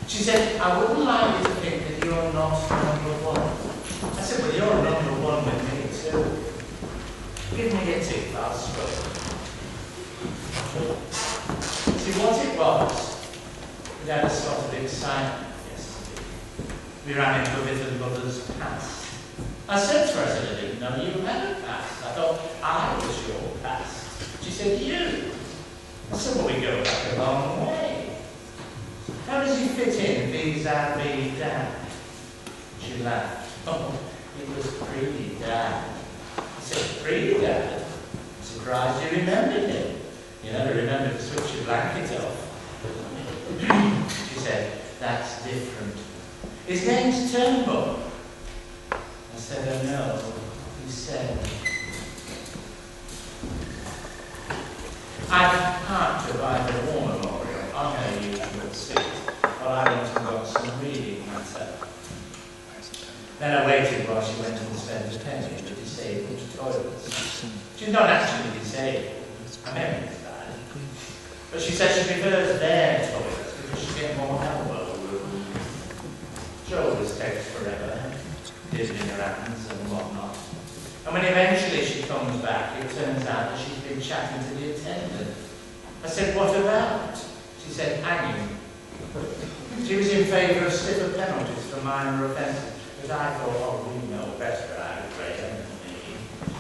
She said, I wouldn't like you to think that you're not number one. I said, well, you're number one with me too. Give me your tea-glass spoon. See, what it was, we had a sort of excitement yesterday. We ran into a bit of mother's past. I said to her, I said, I didn't know you had a past. I thought I was your past. She said, you? I said, well, we go back a long way. How does he fit in vis-a-vis Dad? She laughed. Oh, it was pre-Dad. I said, pre-Dad? I'm surprised you remembered him. You never remember to switch your blanket off. She said, that's different. His name's Turnbull. I said, oh no, he said. I've parked her by the War Memorial on her usual seat while I went and got some reading matter. Then I waited while she went and spent a penny in the disabled toilets. She's not actually disabled, her memory's bad. But she said she prefers their toilets because she gets more elbow room. She always takes forever, dipping her hands and whatnot. And when eventually she comes back, it turns out that she's been chatting to the attendant. I said, what about? She said, hanging. She was in favour of stiffer penalties for minor offences, but I thought, oh, we know better out of grade than me.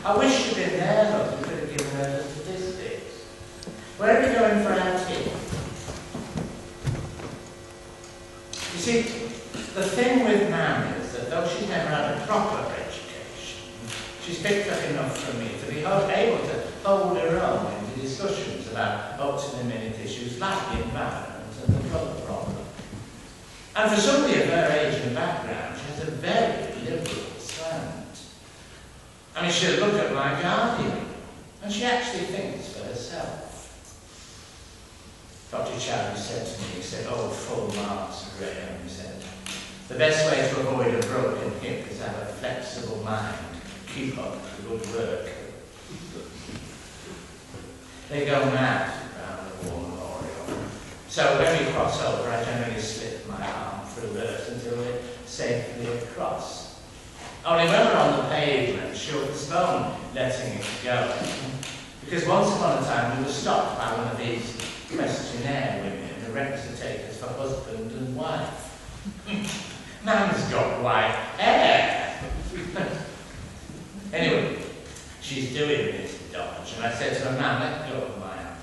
I wish she'd been there, look, we could have given her the statistics. Where are we going for our tea? You see, the thing with Mam is that though she's never had a proper education, she's picked up enough from me to be able to hold her own in the discussions about up-to-the-minute issues like the environment and the colour problem. And for somebody of her age and background, she has a very liberal slant. I mean, she'll look at my guardian, and she actually thinks for herself. Dr. Chadwick said to me, he said, oh, full marks, Graham, he said, the best way to avoid a broken hip is to have a flexible mind. Keep up the good work. They go mad around the War Memorial. So when we cross over, I generally slip my arm through hers until we're safely across. Only when we're on the pavement, she'll postpone letting it go. Because once upon a time we were stopped by one of these questionnaire women who went to take us for husband and wife. Mam's got white hair. Anyway, she's doing this dodge, and I said to her, Mam, let go of my arm.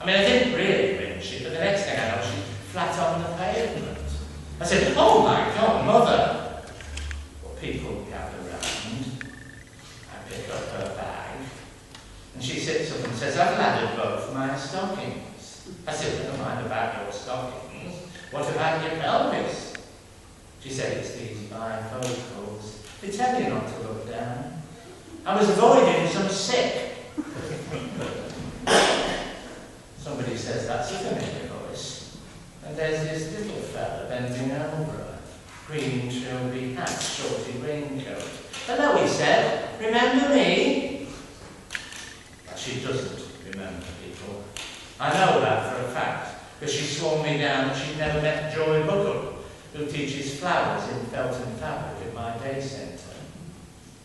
I mean, I didn't really wrench it, but the next thing I know, she's flat on the pavement. I said, oh my God, Mother! Well, people gather round. I pick up her bag, and she sits up and says, I've laddered both my stockings. I said, never mind about your stockings. What about your pelvis? She said, it's these bifocals. They tell you not to look down. I was avoiding some sick. Somebody says, that's a familiar voice. And there's this little fella bending over, green trilby hat, shorty raincoat. Hello, he said, remember me? But she doesn't remember people. I know that for a fact, because she swore me down that she'd never met Joy Buckle, who teaches flowers in Felton Fabric at my day centre.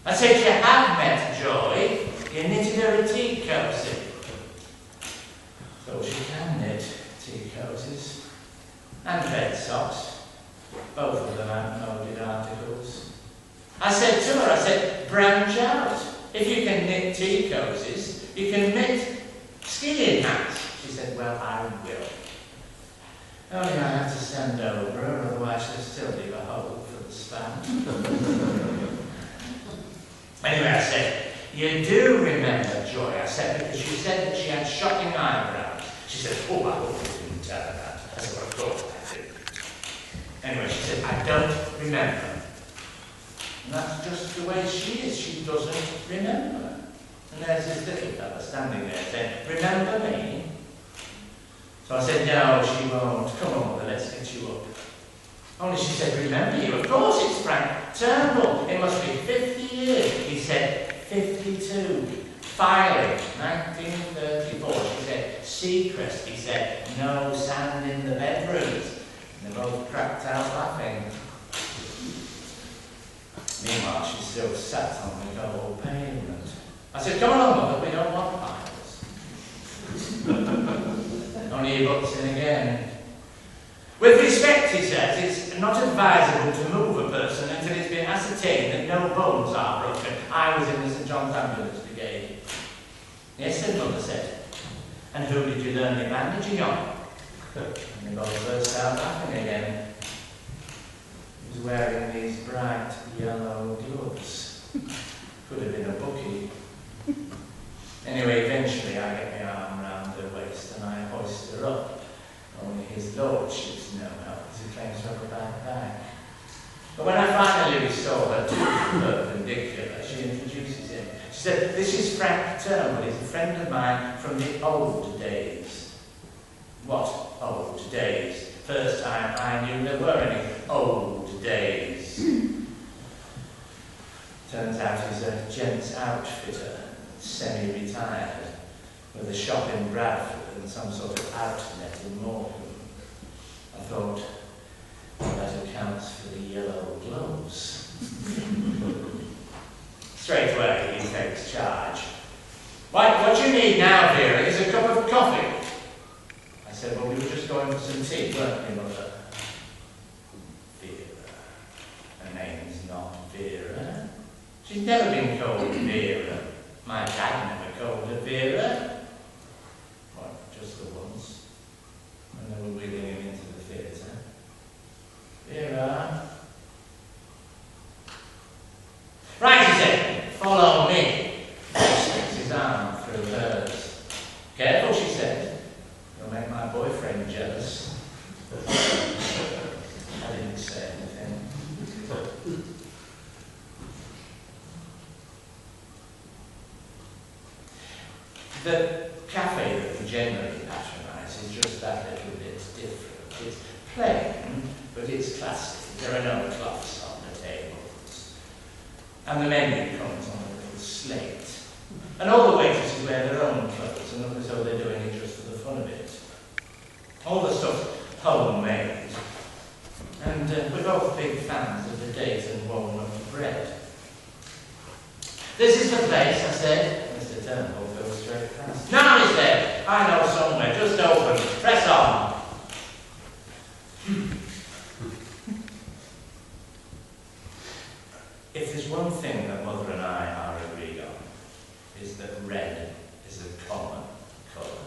I said, you have met Joy. You knitted her a tea cozy. So she can knit tea cozies. And bed socks. Both of them outmoded articles. I said to her, I said, branch out. If you can knit tea cozies, you can knit skiing hats. She said, well, I will. Only I have to stand over her, otherwise she'll still leave a hole for the span. Anyway, I said, you do remember Joy, I said, because she said that she had shocking eyebrows. She said, oh, I hope you didn't tell her that. I said, well, of course I did. Anyway, she said, I don't remember. And that's just the way she is. She doesn't remember. And there's this little fella standing there saying, remember me? So I said, no, she won't. Come on, mother, let's get you up. Only she said, remember you? Of course it's Frank Turnbull. It must be 50 years. He said, 52. Filing, 1934. She said, Seacrest. He said, no sand in the bedrooms. And they both cracked sat on the cold pavement. I said, come along, mother, we don't want piles. Only he butts in again. With respect, he says, it's not advisable to move a person until it's been ascertained that no bones are broken. I was in the St. John's Ambulance Brigade. Yes, said mother said. And who did you learn your bandaging on? And they both burst out laughing again. He was wearing these bright yellow gloves. Could have been a bookie. Anyway, eventually I get my arm round her waist and I hoist her up. Only his lordship's no help, as he claims to have a bad back. But when I finally restore her to perpendicular, she introduces him. She said, this is Frank Turnbull, he's a friend of mine from the old days. What old days? First time I knew there were any old days. Turns out he's a gents outfitter, semi-retired, with a shop in Bradford and some sort of outlet in Morecambe. I thought, well, that accounts for the yellow gloves. Straight away, he takes charge. What you need now, Vera, is a cup of coffee. I said, well, we were just going for some tea, weren't we, mother? Vera. Her name's not Vera. She's never been called Vera. My dad never called her Vera. What, just the once? When they were wheeling him into the theatre. Vera. Right, he said, follow me. He sticks his arm through hers. Careful, she said. You'll make my boyfriend jealous. I didn't say anything. The cafe that we generally patronise is just that little bit different. It's plain, but it's classic. There are no cloths on the tables. And the menu comes on a little slate. And all the waitresses wear their own clothes and look as though they're doing it just for the fun of it. All the stuff's homemade. And we're both big fans of the date and walnut bread. This is the place, I said. Mr. Turnbull goes straight past. No, he said. I know somewhere. Just open. Press on. If there's one thing that Mother and I are agreed on, is that red is a common colour.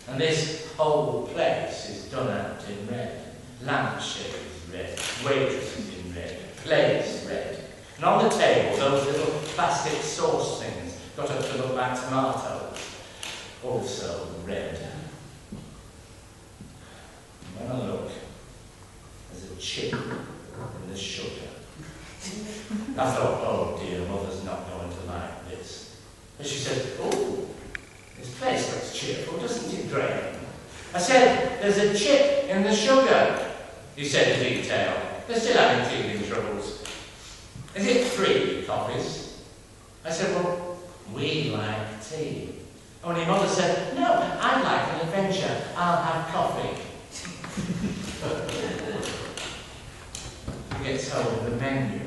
And this whole place is done out in red. Lampshade is red, waitresses in red, plates red. And on the table, those little plastic sauce things got up to look like tomatoes, also red. And when I look, there's a chip in the sugar. I thought, oh dear, Mother's not going to like this. And she said, oh, this place looks cheerful, doesn't it, Graham? I said, there's a chip in the sugar. He said in detail, they're still having teething troubles. Is it 3 coffees? I said, well, we like tea. Only Mother said, no, I'd like an adventure. I'll have coffee. He gets hold of the menu,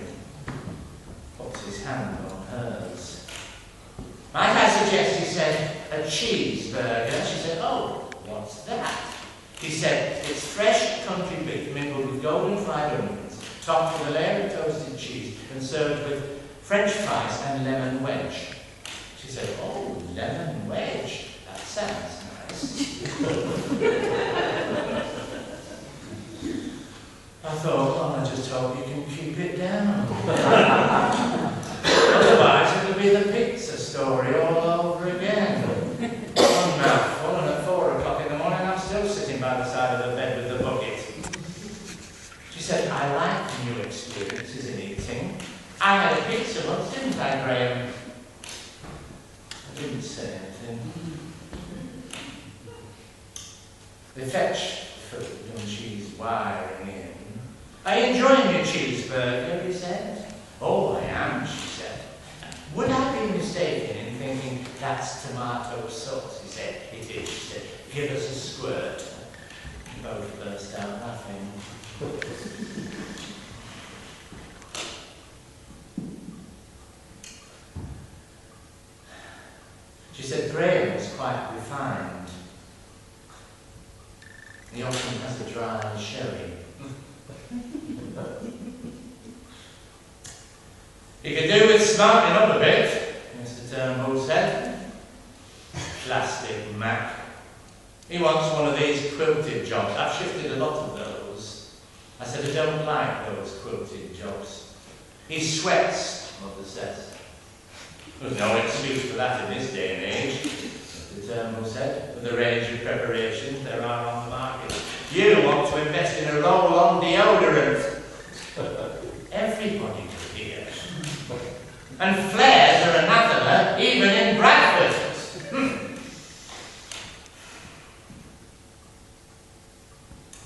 puts his hand on hers. Might I suggest, he said, a cheeseburger? She said, oh, what's that? He said, it's fresh country beef mingled with golden fried onions, topped with a layer of toasted cheese, and served with French fries and lemon wedge. She said, oh, lemon wedge. That sounds nice. I thought, well, I just hope you can keep it down. Otherwise, it'll be the pizza story all over again. One mouthful, and at 4 o'clock in the morning, I'm still sitting by the side of the bed with the bucket. She said, I like new experiences in eating. I had a pizza once, didn't I, Graham? I didn't say anything. They fetched food and she's wiring in. Are you enjoying your cheeseburger, he said. Oh, I am, she said. Would I be mistaken in thinking that's tomato sauce? He said, it is, she said. Give us a squirt. We both burst out laughing. a dry sherry. You could do with smartening up a bit, Mr. Turnbull said. Plastic Mac. He wants one of these quilted jobs. I've shifted a lot of those. I said, I don't like those quilted jobs. He sweats, Mother says. There's no excuse for that in this day and age, Mr. Turnbull said, with the range of preparations there are on the market. You want to invest in a roll-on deodorant. Everybody could hear. And flares are anathema even in Bradford.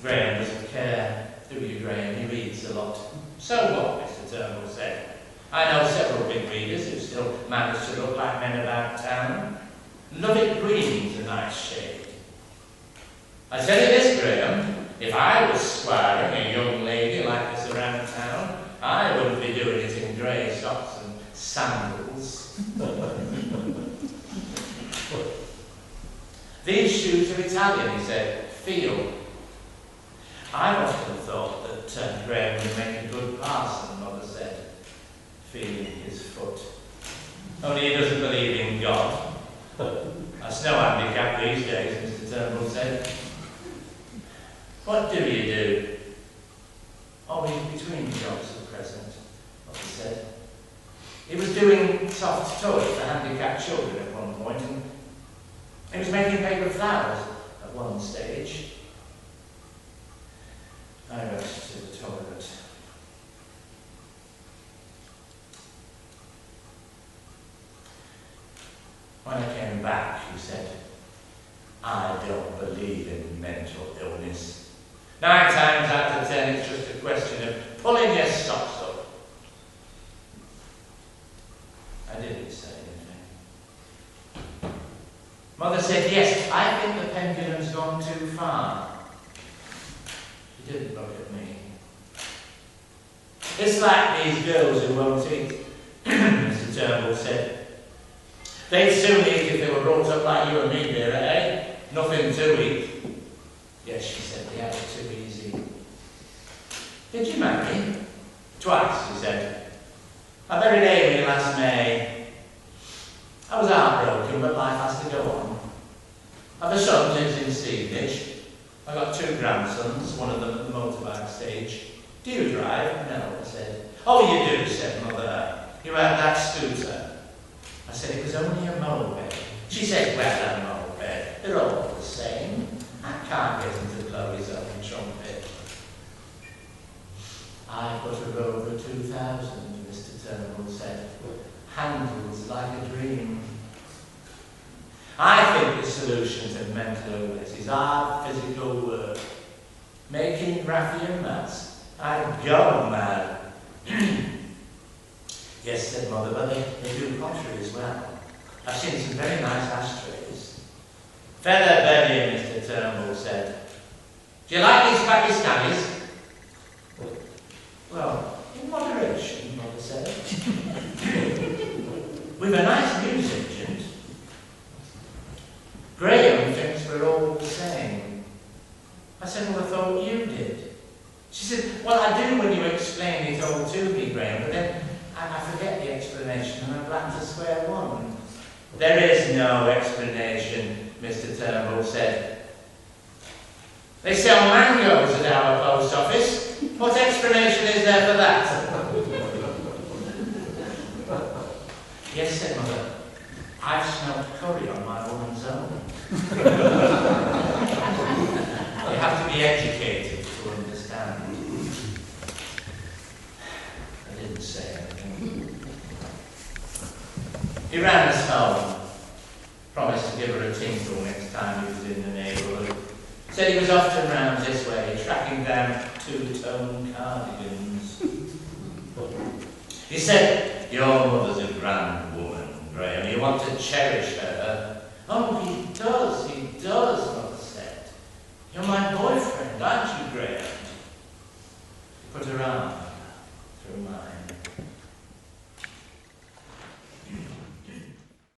Graham doesn't care, do you, Graham? He reads a lot. So what, Mr. Turnbull said. I know several big readers who still manage to look like men about town. Lovett Green's a nice shade. I tell you this, Graham, if I was squiring a young lady like this around town, I wouldn't be doing it in grey socks and sandals. These shoes are Italian, he said. Feel. I've often thought that Graham would make a good parson, Mother said, feeling his foot. Only he doesn't believe in God. That's no handicap these days, Mr. Turnbull said. What do you do? Oh, he's between jobs at present, Mother said. He was doing soft toys for handicapped children at one point, and he was making paper flowers at one stage. I rushed to the toilet. When I came back, he said, I don't believe in mental illness. 9 times out of 10, it's just a question of pulling your socks up. I didn't say anything. Mother said, yes, I think the pendulum's gone too far. She didn't look at me. It's like these girls who won't eat, Mr. Turnbull said. They'd soon eat if they were brought up like you and me, dear, eh? Nothing to eat. Yes, she said, they had it too easy. Did you marry? Twice, he said. I buried Amy last May. I was heartbroken, but life has to go on. I've a son lives in Stevenage. I got 2 grandsons, one of them at the motorbike stage. Do you drive? No, I said. Oh, you do, said Mother. You have that scooter. I said, it was only a moped. She said, well, a moped. They're all the same. I can't get him to blow his own trumpet. I put her over 2,000, Mr. Turnbull said. Handles like a dream. I think the solution to mental illness is hard physical work. Making Raffian mats. I'd go mad. Yes, said Mother, but they do pottery as well. I've seen some very nice ashtrays. Feather bedding, Mr. Turnbull said. Do you like these Pakistanis? Well, in moderation, Mother said. We've a nice news agent. Graham thinks we're all the same. I said, well, I thought you did. She said, well, I do when you explain it all to me, Graham, but then I forget the explanation and I'm back to square one. There is no explanation, Mr. Turnbull said. They sell mangoes at our post office. What explanation is there for that? Yes, said Mother. I've smelled curry on my woman's own. You have to be educated to understand. I didn't say anything. He ran us home. Promised to give her a tinkle next time he was in the neighbourhood. Said he was often round this way, tracking down 2-tone cardigans. He said, your mother's a grand woman, Graham. You want to cherish her. Oh, he does, Mother said. You're my boy.